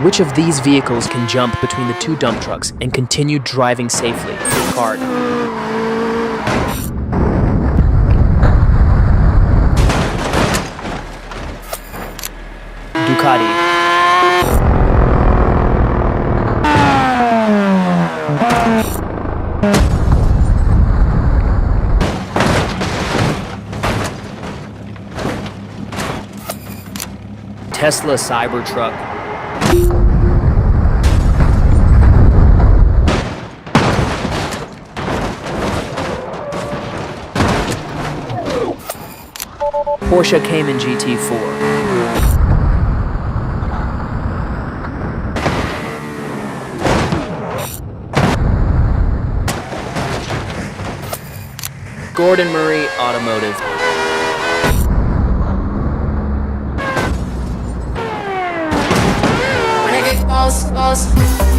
Which of these vehicles can jump between the two dump trucks and continue driving safely? Your card. Ducati. Tesla Cybertruck. Porsche Cayman GT4. Gordon Murray Automotive. When I get calls.